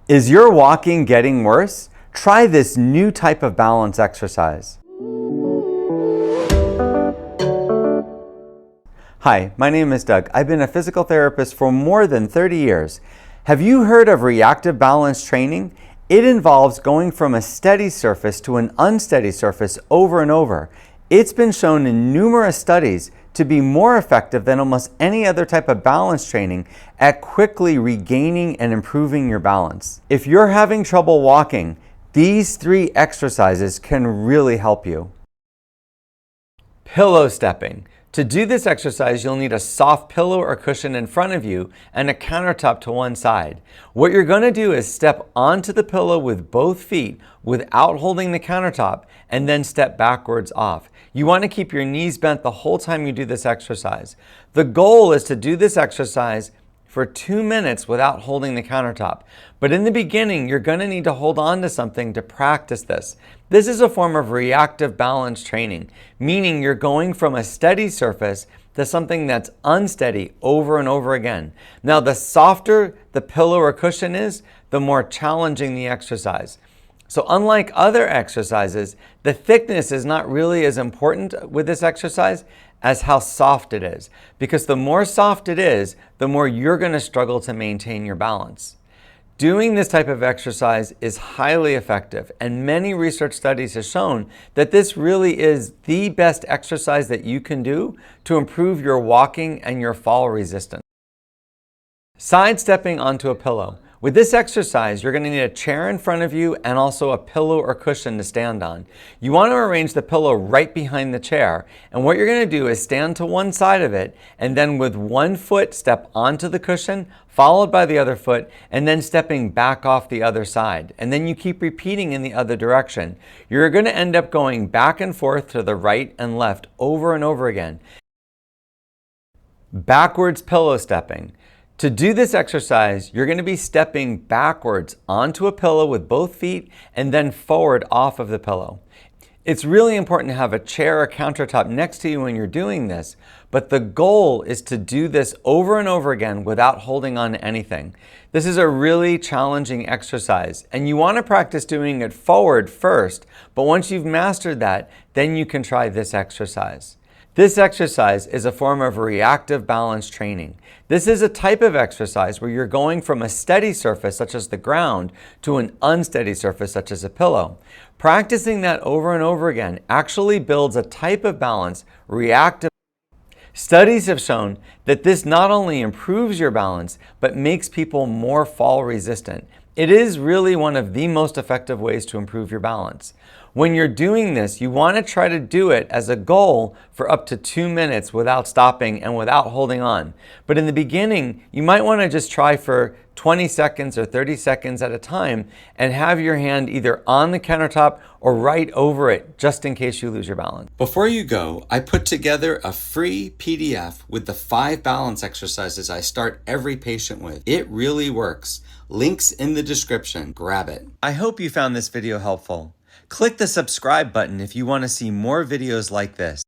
Is your walking getting worse? Try this new type of balance exercise. Hi, my name is Doug. I've been a physical therapist for more than 30 years. Have you heard of reactive balance training? It involves going from a steady surface to an unsteady surface over and over. It's been shown in numerous studies to be more effective than almost any other type of balance training at quickly regaining and improving your balance. If you're having trouble walking, these 3 exercises can really help you. Pillow stepping. To do this exercise, you'll need a soft pillow or cushion in front of you and a countertop to one side. What you're going to do is step onto the pillow with both feet without holding the countertop and then step backwards off. You want to keep your knees bent the whole time you do this exercise. The goal is to do this exercise for 2 minutes without holding the countertop. But in the beginning, you're going to need to hold on to something to practice this. This is a form of reactive balance training, meaning you're going from a steady surface to something that's unsteady over and over again. Now, the softer the pillow or cushion is, the more challenging the exercise. So unlike other exercises, the thickness is not really as important with this exercise as how soft it is. Because the more soft it is, the more you're going to struggle to maintain your balance. Doing this type of exercise is highly effective, and many research studies have shown that this really is the best exercise that you can do to improve your walking and your fall resistance. Sidestepping onto a pillow. With this exercise, you're going to need a chair in front of you and also a pillow or cushion to stand on. You want to arrange the pillow right behind the chair, and what you're going to do is stand to one side of it and then with one foot step onto the cushion, followed by the other foot, and then stepping back off the other side. And then you keep repeating in the other direction. You're going to end up going back and forth to the right and left over and over again. Backwards pillow stepping. To do this exercise, you're going to be stepping backwards onto a pillow with both feet and then forward off of the pillow. It's really important to have a chair or countertop next to you when you're doing this, but the goal is to do this over and over again without holding on to anything. This is a really challenging exercise, and you want to practice doing it forward first, but once you've mastered that, then you can try this exercise. This exercise is a form of reactive balance training. This is a type of exercise where you're going from a steady surface, such as the ground, to an unsteady surface, such as a pillow. Practicing that over and over again actually builds a type of balance, reactive. Studies have shown that this not only improves your balance, but makes people more fall resistant. It is really one of the most effective ways to improve your balance. When you're doing this, you want to try to do it as a goal for up to 2 minutes without stopping and without holding on. But in the beginning, you might want to just try for 20 seconds or 30 seconds at a time and have your hand either on the countertop or right over it, just in case you lose your balance. Before you go, I put together a free PDF with the 5 balance exercises I start every patient with. It really works. Links in the description. Grab it. I hope you found this video helpful. Click the subscribe button if you want to see more videos like this.